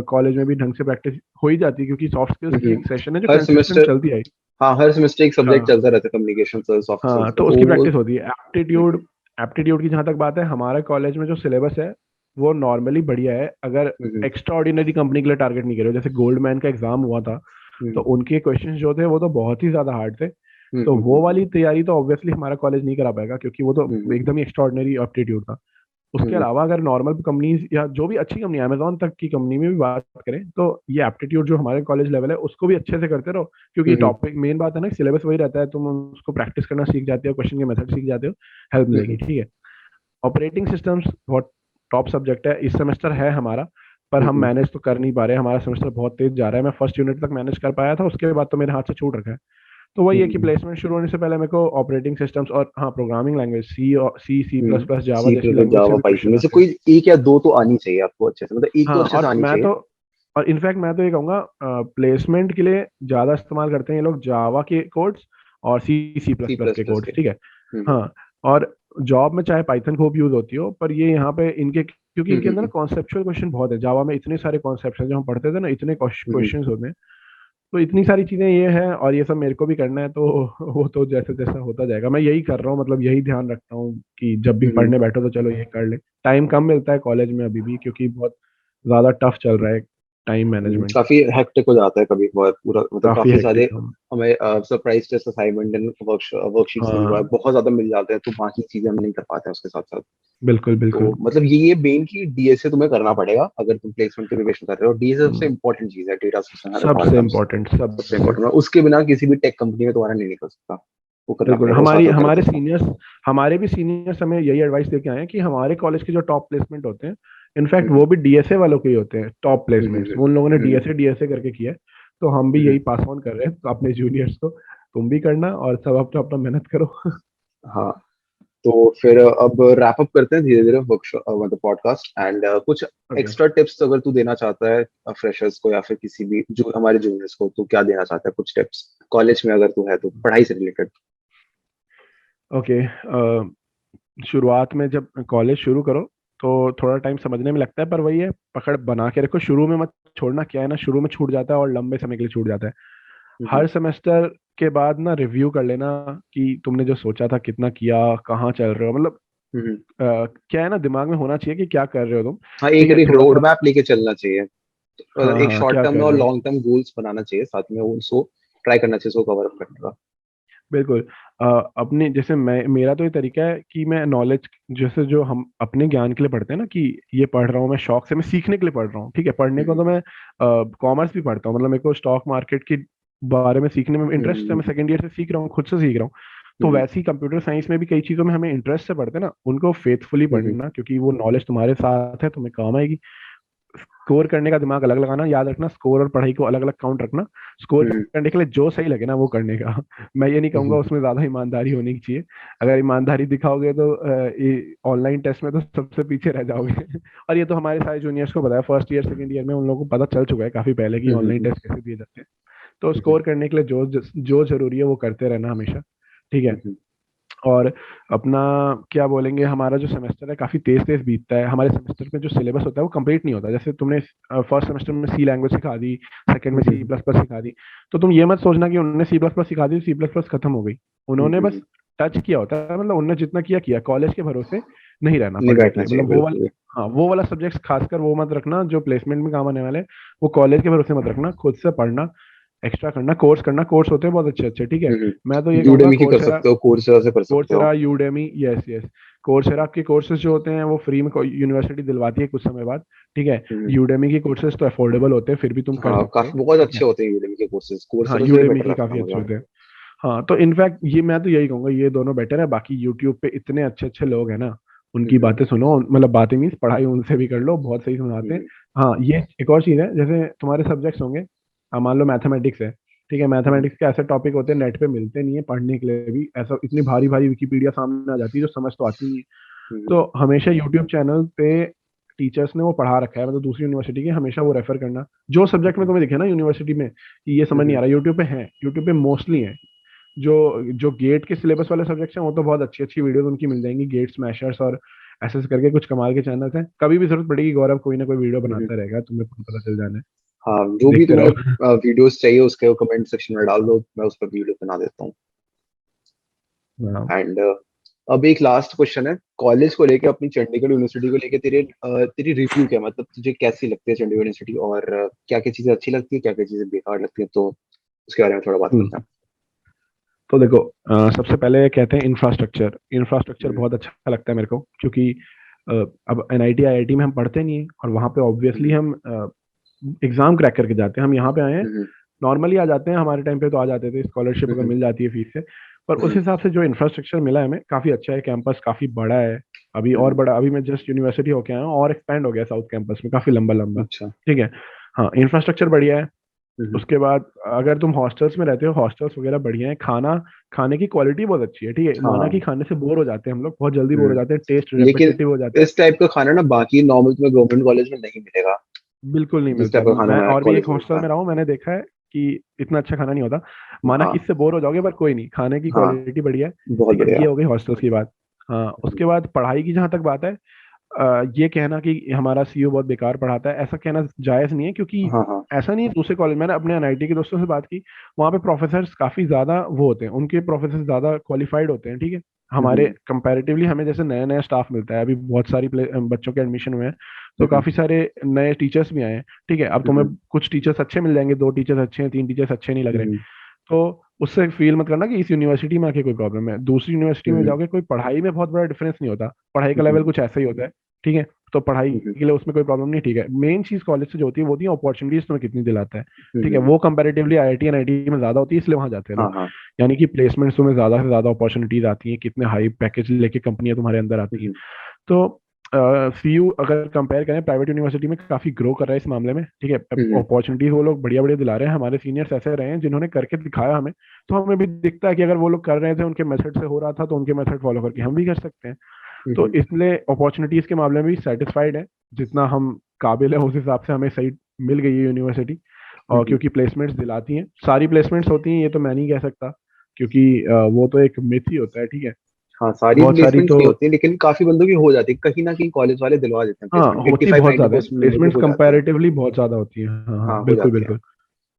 कॉलेज में भी ढंग से प्रैक्टिस हो ही जाती है, क्योंकि सॉफ्ट स्किल्स की हम्म। एक सेशन है जो हर कंसिस्टेंट सेमेस्टर, चलती है। हाँ हर सेमेस्टर एक सब्जेक्ट हाँ चलता रहता है, कम्युनिकेशन सॉफ्ट हाँ, स्किल्स का, तो तो उसकी वो। प्रैक्टिस होती है। एप्टीट्यूड, एप्टीट्यूड की जहाँ तक बात है, हमारे कॉलेज में जो सिलेबस है वो नॉर्मली बढ़िया है, अगर हम्म, एक्स्ट्रा ऑर्डिनरी कंपनी के लिए टारगेट नहीं करे। जैसे गोल्डमैन का एग्जाम हुआ था, तो हम्म, उनके क्वेश्चंस जो थे वो तो बहुत ही ज्यादा हार्ड थे। हम्म, तो वो वाली तैयारी तो ऑब्वियसली हमारा कॉलेज नहीं करा पाएगा, क्योंकि वो तो हम्म, एकदम ही एक्स्ट्रा ऑर्डिनरी एप्टीट्यूड था। उसके हम्म, अलावा अगर नॉर्मल कंपनीज या जो भी अच्छी कंपनी, अमेजोन तक की कंपनी में भी बात करें, तो ये एप्टीट्यूड जो हमारे कॉलेज लेवल है उसको भी अच्छे से करते रहो, क्योंकि हम्म, टॉपिक मेन बात है ना, सिलेबस वही रहता है, तुम उसको प्रैक्टिस करना सीख जाते हो, क्वेश्चन के मेथड सीख जाते हो, हेल्प मिलेगी। हम्म, ठीक है। ऑपरेटिंग सिस्टम्स बहुत टॉप सब्जेक्ट है, इस सेमेस्टर है हमारा, पर हम हम्म, मैनेज तो कर नहीं पा रहे, हमारा सेमेस्टर बहुत तेज जा रहा है। मैं फर्स्ट यूनिट तक मैनेज कर पाया था, उसके बाद तो मेरे हाथ से छूट रखा है। तो वही है कि हम्म, प्लेसमेंट शुरू होने से पहले मेरे को ऑपरेटिंग सिस्टम्स और हाँ प्रोग्रामिंग लैंग्वेज सी और सी प्लस प्लस जावा सी जैसी प्लस लैंग्वेज से जावा भी पाइथन क्वेश्चन में से आते हैं। कोई एक या दो तो आनी चाहिए आपको अच्छे से, मतलब एक तो हाँ, अच्छे से आनी चाहिए। और इनफैक्ट मैं तो ये कहूँगा, प्लेसमेंट के लिए ज़्यादा इस्तेमाल करते हैं ये लोग जावा के कोड्स और C plus C plus plus के प्लस कोड्स। के। ठीक है। हाँ, और जॉब में चाहे पाइथन खूब यूज होती हो, पर ये यहाँ पे इनके, क्योंकि इनके अंदर ना कॉन्सेप्चुअल क्वेश्चन बहुत है, जावा में इतने सारे कॉन्सेप्ट हैं जो हम पढ़ते थे ना, इतने क्वेश्चंस होते हैं, तो इतनी सारी चीजें ये हैं, और ये सब मेरे को भी करना है, तो वो तो जैसे जैसा होता जाएगा। मैं यही कर रहा हूँ, मतलब यही ध्यान रखता हूँ कि जब भी पढ़ने बैठो तो चलो ये कर ले। टाइम कम मिलता है कॉलेज में अभी भी, क्योंकि बहुत ज्यादा टफ चल रहा है टाइम मैनेजमेंट। काफी हेक्टिक हो जाता है कभी कभार पूरा, मतलब काफी काफी सारे हेक्टिक काम। हमें surprise test assignment and worksheets हाँ, बहुत ज्यादा मिल जाते हैं, तो बाकी चीजें हम नहीं कर पाते हैं उसके साथ साथ। बिल्कुल तो बिल्कुल। मतलब ये मेन की डीएसए तुम्हें करना पड़ेगा अगर तुम प्लेसमेंट की प्रिपरेशन कर रहे हो। डीएसए सबसे हम्म, इंपॉर्टेंट चीज है, डेटा सिस्टम सबसे एल्गोरिथम्स इम्पोर्टेंट, सबसे सबसे। इंपॉर्टेंट है, उसके बिना किसी भी टेक कंपनी में तुम्हारा नहीं निकल सकता, वो करना बिल्कुल, पड़ेगा, वो साथ हमारी साथ करते हमारे रहना। सीनियर्स, हमारे भी सीनियर्स हमें यही एडवाइस देके आए हैं कि हमारे कॉलेज के जो टॉप प्लेसमेंट होते हैं, इनफैक्ट हम्म, वो भी डीएसए वालों के ही होते हैं टॉप हम्म, प्लेसमेंट्स। वो उन लोगों ने हम्म, डीएसए डीएसए करके किया है। तो हम भी हम्म, यही पास ऑन कर रहे हैं तो अपने जूनियर्स को, तुम भी करना और सब अपना अपना मेहनत करो। हाँ। तो फिर अब रैप अप करते हैं धीरे धीरे वर्कशॉप, मतलब पॉडकास्ट, एंड कुछ ओके। एक्स्ट्रा टिप्स अगर तू देना चाहता है फ्रेशर्स को या फिर किसी भी जो हमारे जूनियर्स को, तो क्या देना चाहता है, कुछ टिप्स कॉलेज में अगर तू है तो पढ़ाई से रिलेटेड। ओके, शुरुआत में जब कॉलेज शुरू करो तो थोड़ा टाइम समझने में लगता है, पर वही है, पकड़ बना के रखो, शुरू में मत छोड़ना। क्या है ना, शुरू में छूट जाता है और लंबे समय के लिए छूट जाता है। हम्म, हर सेमेस्टर के बाद ना रिव्यू कर लेना कि तुमने जो सोचा था कितना किया, कहाँ चल रहे हो, मतलब हम्म। क्या है ना, दिमाग में होना चाहिए कि क्या कर रहे हो तुम। हाँ, ठीक एक है, एक थोड़ा रोड सा। मैप लेके चलना चाहिए, मतलब हाँ एक हाँ, शॉर्ट क्या टर्म कर और रहे हो। लॉन्ग टर्म गोल्स बनाना चाहिए साथ में, उसको ट्राई करना चाहिए, उसको कवर अप करने का। बिल्कुल। अपने जैसे मैं, मेरा तो ये तरीका है कि मैं नॉलेज, जैसे जो हम अपने ज्ञान के लिए पढ़ते हैं ना, कि ये पढ़ रहा हूँ मैं शौक से, मैं सीखने के लिए पढ़ रहा हूँ। ठीक है, पढ़ने को हम्म, तो मैं कॉमर्स भी पढ़ता हूँ, मतलब मेरे को स्टॉक मार्केट के बारे में सीखने में इंटरेस्ट है, मैं हम्म, सेकंड ईयर से सीख रहा हूँ, खुद से सीख रहा हूँ। तो हम्म, वैसे ही कंप्यूटर साइंस में भी कई चीज़ों में हमें इंटरेस्ट से पढ़ते हैं ना, उनको फेथफुली हम्म, पढ़ना, क्योंकि वो नॉलेज तुम्हारे साथ है, तुम्हें काम आएगी। स्कोर करने का दिमाग अलग लगाना, याद रखना, स्कोर और पढ़ाई को अलग अलग काउंट रखना। स्कोर हम्म, करने के लिए जो सही लगे ना वो करने का। मैं ये नहीं कहूंगा हम्म, उसमें ज्यादा ईमानदारी होनी चाहिए। अगर ईमानदारी दिखाओगे तो ऑनलाइन टेस्ट में तो सबसे पीछे रह जाओगे। और ये तो हमारे सारे जूनियर्स को पता है, फर्स्ट ईयर सेकंड ईयर में उन लोगों को पता चल चुका है काफी पहले कि हम्म, ऑनलाइन टेस्ट कैसे दिए जाते हैं। तो स्कोर करने के लिए जो जो जरूरी है वो करते रहना हमेशा। ठीक है। हम्म, और अपना, क्या बोलेंगे, हमारा जो सेमेस्टर है काफी तेज तेज बीतता है। हमारे सेमेस्टर में जो सिलेबस होता है वो कंप्लीट नहीं होता। जैसे तुमने फर्स्ट सेमेस्टर में सी लैंग्वेज सिखा दी, सेकंड में सी हम्म, प्लस प्लस सिखा दी, तो तुम ये मत सोचना कि उन्होंने सी प्लस प्लस सिखा दी, सी प्लस प्लस खत्म हो गई। उन्होंने बस टच किया होता है, मतलब उन्होंने जितना किया किया। कॉलेज के भरोसे नहीं रहना नहीं पढ़ने के बैठना लिए, चाहिए मतलब वो वाला। बिल्कुल भी। हाँ, वो वाला सब्जेक्ट खासकर वो मत रखना जो प्लेसमेंट में काम आने वाले हैं। वो कॉलेज के भरोसे मत रखना, खुद से पढ़ना, एक्स्ट्रा करना, कोर्स करना। कोर्स होते हैं बहुत अच्छे अच्छे। ठीक है। मैं तो ये कहूंगा यूडेमी की कर कोर्सेरा, सकते हो, कोर्सेरा से कर सकते हो। Coursera, Udemy, yes yes. Coursera के कोर्सेज जो होते हैं वो फ्री में यूनिवर्सिटी दिलवाती है कुछ समय बाद। ठीक है। हम्म, यूडेमी के कोर्सेज तो अफोर्डेबल होते हैं, फिर भी तुम कर हाँ सकते हो। काफी बहुत ठीक है। अच्छे होते हैं यूडेमी के कोर्सेज, हाँ, कोर्सेरा से यूडेमी बेटर के लगता काफी है अच्छे मुझे। होते हैं। हाँ, तो इनफैक्ट ये मैं तो यही कहूंगा, ये दोनों बेटर है। बाकी यूट्यूब पे इतने अच्छे अच्छे लोग हैं ना, उनकी हम्म, बातें सुनो, मतलब बातें मीन्स पढ़ाई उनसे भी कर लो, बहुत सही सुनाते हैं। हम्म, हाँ, ये एक और चीज़ है, जैसे तुम्हारे सब्जेक्ट्स होंगे, मान लो मैथमेटिक्स है। ठीक है, मैथमेटिक्स के ऐसे टॉपिक होते हैं नेट पे मिलते नहीं है पढ़ने के लिए भी, ऐसा इतनी भारी भारी विकिपीडिया सामने आ जाती है जो समझ तो आती नहीं है। हम्म, तो हमेशा यूट्यूब चैनल पे टीचर्स ने वो पढ़ा रखा है, मतलब दूसरी यूनिवर्सिटी के, हमेशा वो रेफर करना। जो सब्जेक्ट में हम्म, तुम्हें दिखे ना यूनिवर्सिटी में कि ये समझ नहीं हम्म, आ रहा, यूट्यूब पे है, यूट्यूब पे मोस्टली है। जो जो गेट के सिलेबस वाले सब्जेक्ट्स हैं वो तो बहुत अच्छी अच्छी वीडियोस उनकी मिल जाएंगी, गेट स्मैशर्स और ऐसे करके कुछ कमाल के चैनल्स हैं। कभी भी जरूरत पड़ेगी गौरव कोई ना कोई वीडियो हम्म। बनाता रहेगा, तुम्हें पता चल जाना है, हाँ, जो भी देखते तुम्हें रहो। वीडियोस चाहिए उसके कमेंट सेक्शन में डाल दो, मैं उस पर वीडियो बना देता हूँ। हाँ। एंड अब एक लास्ट क्वेश्चन है कॉलेज को लेके, अपनी चंडीगढ़ यूनिवर्सिटी को लेके तेरी रिव्यू क्या है? मतलब तुझे कैसी लगती है चंडीगढ़ यूनिवर्सिटी, और क्या क्या चीजें अच्छी लगती है, क्या क्या चीजें बेकार लगती है, तो उसके बारे में थोड़ा बात करते हम्म, हैं। तो देखो, सबसे पहले कहते हैं इंफ्रास्ट्रक्चर। इंफ्रास्ट्रक्चर हम्म, बहुत अच्छा लगता है मेरे को, क्योंकि अ, अब एनआईटी आईआईटी में हम पढ़ते नहीं है, और वहाँ पे ऑब्वियसली हम्म, हम एग्जाम क्रैक करके जाते हैं। हम यहाँ पे आए हैं, हम्म, नॉर्मली आ जाते हैं, हमारे टाइम पे तो आ जाते थे, स्कॉलरशिप अगर हम्म, मिल जाती है फीस से। पर उस हम्म, हिसाब से जो इंफ्रास्ट्रक्चर मिला है हमें काफी अच्छा है, कैंपस काफी बड़ा है। अभी और हम्म, बड़ा, अभी मैं जस्ट यूनिवर्सिटी होके आया हूँ और एक्सपैंड हो गया साउथ कैंपस में, काफी लंबा लंबा। अच्छा। ठीक है, हाँ, इंफ्रास्ट्रक्चर बढ़िया है। हम्म, उसके बाद अगर तुम हॉस्टल्स में रहते हो, हॉस्टल्स वगैरह बढ़िया है, खाना, खाने की क्वालिटी बहुत अच्छी है। ठीक है, माना कि हाँ। खाने से बोर हो जाते हैं हम लोग, बहुत जल्दी बोर हो हम्म, जाते हैं, टेस्ट लेकिन रेपिटेटिव हो जाता है। इस टाइप का खाना ना बाकी नॉर्मल तुम्हें गवर्नमेंट कॉलेज में नहीं मिलेगा, बिल्कुल नहीं जिस मिलता। टाइप का खाना मैं हमारे और भी एक कॉलेज में हॉस्टल मिलता में रहा हूँ, मैंने देखा है कि इतना अच्छा खाना नहीं होता। है। माना कि हाँ, इससे बोर हो जाओगे, पर कोई नहीं, खाने की हाँ, क्वालिटी बढ़िया है। बहुत ठीक है, बढ़िया। ये हो गई हॉस्टल्स की बात। हाँ, हम्म, उसके बाद पढ़ाई की जहाँ तक बात है, ये कहना कि हमारा सीईओ बहुत बेकार पढ़ाता है, ऐसा कहना जायज नहीं है, क्योंकि हाँ, हाँ। ऐसा नहीं है। दूसरे कॉलेज, मैंने अपने एनआईटी के दोस्तों से बात की, वहाँ पे प्रोफेसर काफी ज्यादा वो होते हैं, उनके प्रोफेसर ज्यादा क्वालिफाइड होते हैं। ठीक है, हमारे हम्म, कंपैरेटिवली हमें जैसे नया नया स्टाफ मिलता है, अभी बहुत सारी बच्चों के एडमिशन हुए हैं, तो हम्म, काफी सारे नए टीचर्स भी आए हैं। ठीक है, अब तुम्हें हम्म, कुछ टीचर्स अच्छे मिल जाएंगे, दो टीचर्स अच्छे हैं, तीन टीचर्स अच्छे नहीं लग रहे, हम्म, तो उससे फील मत करना कि इस यूनिवर्सिटी में आके कोई प्रॉब्लम है। दूसरी यूनिवर्सिटी में हम्म, जाओगे, कोई पढ़ाई में बहुत बड़ा डिफरेंस नहीं होता, पढ़ाई का लेवल हम्म, कुछ ऐसा ही होता है। ठीक है, तो पढ़ाई हम्म, के लिए उसमें कोई प्रॉब्लम नहीं। ठीक है, मेन चीज कॉलेज से जो होती है वो होती है अपॉर्चुनिटीज तुम्हें कितनी दिलाता है। ठीक है, हम्म, वो कंपैरेटिवली आईआईटी एनआईटी में ज्यादा होती है, इसलिए वहां जाते हैं हाँ, लोग। हाँ। यानी कि प्लेसमेंट्स तुम्हें ज्यादा से ज्यादा अपॉर्चुनिटीज आती हैं, कितने हाई पैकेज लेके कंपनियां तुम्हारे अंदर आती हैं। हम्म, तो सीयू अगर कंपेयर करें प्राइवेट यूनिवर्सिटी में, काफी ग्रो कर रहा है इस मामले में। ठीक है, हम्म, अपॉर्चुनिटीज वो लोग बढ़िया बढ़िया दिला रहे हैं, हमारे सीनियर्स ऐसे रहे हैं जिन्होंने करके दिखाया हमें। तो हमें भी दिखता है कि अगर वो लोग कर रहे थे, उनके मेथड से हो रहा था, तो उनके मेथड फॉलो करके हम भी कर सकते हैं। तो हम्म, इसलिए अपॉर्चुनिटीज के मामले में भी सेटिस्फाइड है, जितना हम काबिल है उस हिसाब से हमें सही मिल गई है यूनिवर्सिटी। और हम्म। क्योंकि प्लेसमेंट्स दिलाती हैं, सारी प्लेसमेंट्स होती हैं ये तो मैं नहीं कह सकता, क्योंकि वो तो एक मिथ ही होता है। ठीक है, हाँ, सारी बहुत सारी प्लेसमेंट्स तो, नहीं होती लेकिन काफी बंदों की हो जाती है, कहीं ना कहीं कॉलेज वाले दिलवा देते हैं हाँ, प्लेसमेंट, एट्टी होती फाइव बहुत नाइन्टी ज्यादा है, परसेंट बंदों की प्लेसमेंट्स हो जाती है। कंपैरेटिवली बहुत ज्यादा होती हैं। हाँ हाँ, हाँ, हो बिल्कुल जाती है। बिल्कुल।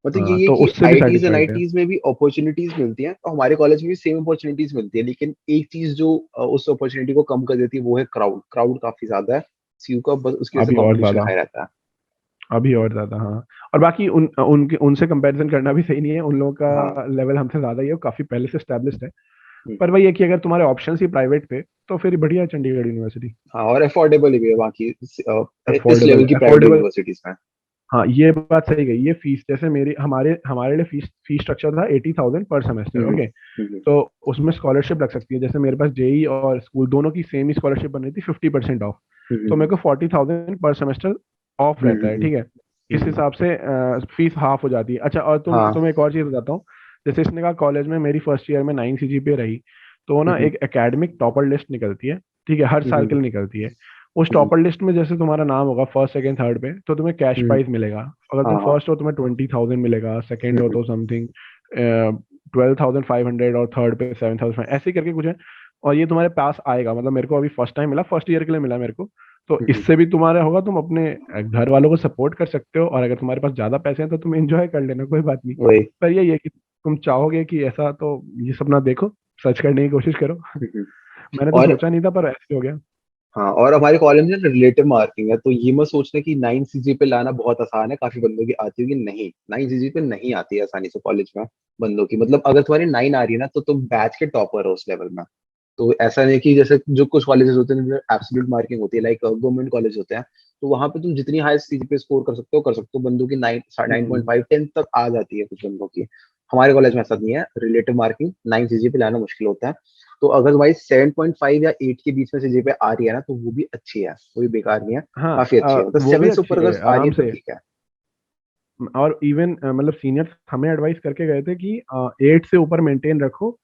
मतलब ये हाँ, है तो कि उससे भी आईआईटीज सेटिस्फाइड है। एनआईटीज में भी अपॉर्चुनिटीज मिलती हैं, तो हमारे कॉलेज में भी सेम अपॉर्चुनिटीज मिलती है, लेकिन एक चीज जो उस अपॉर्चुनिटी को कम कर देती है वो है क्राउड। क्राउड काफी ज्यादा है सीयू का, बस उसकी वजह से अभी और कंपटीशन ज्यादा, हाई रहता है। अभी और ज्यादा, हाँ। और बाकी उनसे कंपैरिजन करना भी सही नहीं है, उन लोगों हाँ। का लेवल हमसे ज्यादा ही है, वो काफी पहले से स्टैब्लिश्ड है। हम्म, पर वही है कि अगर तुम्हारे ऑप्शंस ही प्राइवेट थे, तो फिर बढ़िया है चंडीगढ़ यूनिवर्सिटी। हाँ, और अफोर्डेबल भी है बाकी इस लेवल अफोर्डेबल की प्राइवेट अफोर्डेबल, यूनिवर्सिटीज में। हाँ, ये बात सही गई। ये फीस जैसे मेरी, हमारे हमारे लिए फीस फीस स्ट्रक्चर था 80,000 पर सेमेस्टर। हम्म, ओके, हम्म, तो उसमें स्कॉलरशिप लग सकती है, जैसे मेरे पास जेई और स्कूल दोनों की सेम ही स्कॉलरशिप बन रही थी, 50% ऑफ। तो हम्म, मेरे को 40,000 पर सेमेस्टर ऑफ रहता है। हम्म, ठीक है, इस हम्म, हिसाब से फीस हाफ हो जाती है। अच्छा, और हाँ। तुम्हें एक और चीज़ बताता हूँ। जैसे इसने कहा कॉलेज में मेरी फर्स्ट ईयर में 9 सीजीपीए रही, तो ना हम्म, एक एकेडमिक टॉपर लिस्ट निकलती है। ठीक है, हर साल के हम्म, लिए निकलती है। उस हम्म, टॉपर लिस्ट में जैसे तुम्हारा नाम होगा फर्स्ट सेकंड थर्ड पे, तो तुम्हें कैश हम्म, प्राइज मिलेगा। अगर हाँ, तुम हाँ। फर्स्ट हो तुम्हें 20,000 मिलेगा, सेकंड हो हम्म, तो समथिंग 12,500, और थर्ड पे 7,000, ऐसे ही करके कुछ है। और ये तुम्हारे पास आएगा, मतलब मेरे को अभी फर्स्ट टाइम मिला, फर्स्ट ईयर के लिए मिला मेरे को। तो हम्म, इससे भी तुम्हारा होगा, तुम अपने घर वालों को सपोर्ट कर सकते हो, और अगर तुम्हारे पास ज्यादा पैसे हैं तो तुम एंजॉय कर लेना, कोई बात नहीं। वही। पर यही है कि तुम चाहोगे कि ऐसा, तो ये सपना देखो, सर्च करने की कोशिश करो। हम्म। मैंने तो और सोचा नहीं था, पर ऐसे हो गया। हाँ, और हमारे कॉलेज में रिलेटिव मार्किंग है, तो ये मत सोचना कि 9 सीजी पे लाना बहुत आसान है, काफी बंदों की आती होगी, नहीं, 9 सीजी पे नहीं आती है आसानी से कॉलेज में बंदों की। मतलब अगर तुम्हारी 9 आ रही है ना, तो तुम बैच के टॉपर हो उस लेवल में। तो ऐसा नहीं कि जैसे जो कुछ कॉलेजेस होते हैं जिनमें एब्सोल्यूट मार्किंग होती है, लाइक गवर्नमेंट कॉलेज होते हैं, तो वहां पे तुम जितनी हाई सीजीपीए स्कोर कर सकते हो, बंदों की 9.5 10 तक आ जाती है कुछ बंदों की। हमारे कॉलेज में ऐसा नहीं है, रिलेटिव मार्किंग 9 सीजीपीए लाना मुश्किल होता है। तो अगर तुम्हारी 7.5 या 8 के बीच में से जीपीए आ रही है ना, तो वो भी अच्छी है, वो भी बेकार नहीं है, हाँ, काफी अच्छी है। मतलब वो भी 7 से अच्छी ऊपर है अगर आ रही आराम है तो से। ठीक है। और इवन मतलब सीनियर्स हमें एडवाइस करके गए थे कि 8 से ऊपर मेंटेन रखो।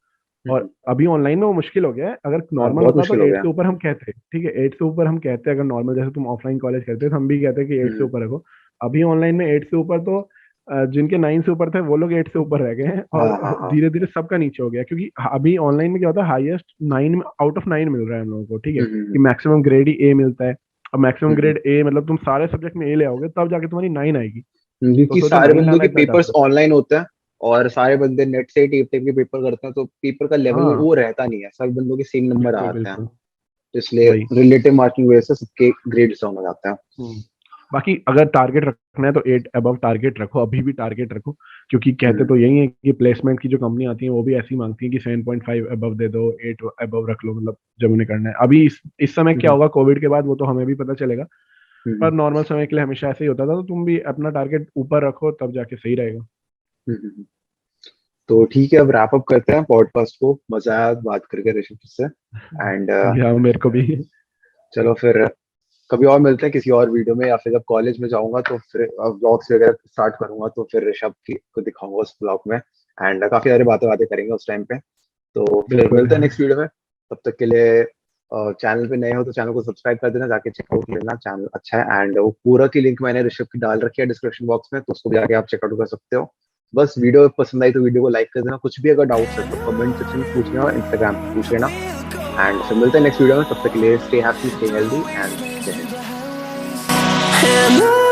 और अभी ऑनलाइन में वो मुश्किल हो गया है, अगर हाँ नॉर्मल बहुत होता तो मुश्किल हो 8 गया। से ऊपर हम कहते, ठीक है 8 से ऊपर हम कहते, अगर नॉर्मल जैसे तुम ऑफलाइन कॉलेज करते तो हम भी कहते कि 8 से हम्म, ऊपर रखो। अभी ऑनलाइन में 8 से ऊपर तो जिनके 9 से ऊपर थे वो लोग 8 से ऊपर रह गए हैं, हाँ और हाँ हाँ। धीरे धीरे सबका नीचे हो गया, क्योंकि अभी ऑनलाइन में क्या होता है, हाईएस्ट 9 आउट ऑफ 9 मिल रहा है हम लोगों को, ठीक है, कि हम्म। मैक्सिमम ग्रेड ही ए मिलता है। अब मैक्सिमम हम्म, ग्रेड ए मतलब तुम सारे सब्जेक्ट में ए ले आओगे तब जाके तुम्हारी 9 आएगी। तो क्योंकि सोचो सारे 9 बंदों लाना के इतना टफ पेपर्स है। ऑनलाइन होते हैं और सारे बंदे नेट से ही टेप टेप के पेपर करते हैं, तो पेपर का लेवल हाँ वो रहता नहीं है, सभी बंदों के सेम नंबर बिल्कुल आते हैं। बिल्कुल। तो इसलिए वही। रिलेटिव मार्किंग वजह से सबके ग्रेड्स डाउन हो जाते हैं। हम्म। बाकी अगर टारगेट रखना है तो 8 अबव टारगेट रखो, अभी भी टारगेट रखो, क्योंकि कहते हम्म तो यही है कि प्लेसमेंट की जो कंपनी आती है वो भी ऐसी मांगती है कि 7.5 अबव दे दो, 8 अबव रख लो, मतलब जब उन्हें करना है। अभी इस समय क्या हम्म होगा कोविड के बाद वो तो हमें भी पता चलेगा, हम्म पर नॉर्मल समय के लिए हमेशा ऐसे ही होता था, तो तुम भी अपना टारगेट ऊपर रखो तब जाके सही रहेगा। हम्म। तो ठीक है, अब रैप अप करते हैं पॉडकास्ट को। मजा आया बात करके ऋषि से। एंड या मेरे को भी। चलो फिर कभी और मिलते हैं किसी और वीडियो में, या फिर जब कॉलेज में जाऊंगा तो फिर व्लॉग्स वगैरह स्टार्ट करूंगा तो फिर ऋषभ को दिखाऊंगा उस ब्लॉग में। एंड काफी सारी बातें बातें करेंगे उस टाइम पे। तो फिर बिल्कुल। मिलते हैं नेक्स्ट वीडियो में। तब तक के लिए चैनल पे नए हो तो चैनल को सब्सक्राइब कर देना, जाके चेकआउट लेना, चैनल अच्छा है। एंड वो पूरा की लिंक मैंने ऋषभ की डाल रखी है डिस्क्रिप्शन बॉक्स में, तो उसको भी जाके आप चेकआउट कर सकते हो। बस वीडियो पसंद आई तो वीडियो को लाइक कर देना, कुछ भी अगर डाउट्स है तो कमेंट सेक्शन में पूछ लेना और इंस्टाग्राम पे पूछ लेना। एंड फिर मिलते हैं नेक्स्ट वीडियो में, तब तक के लिए stay happy, stay healthy and जय हिंद। And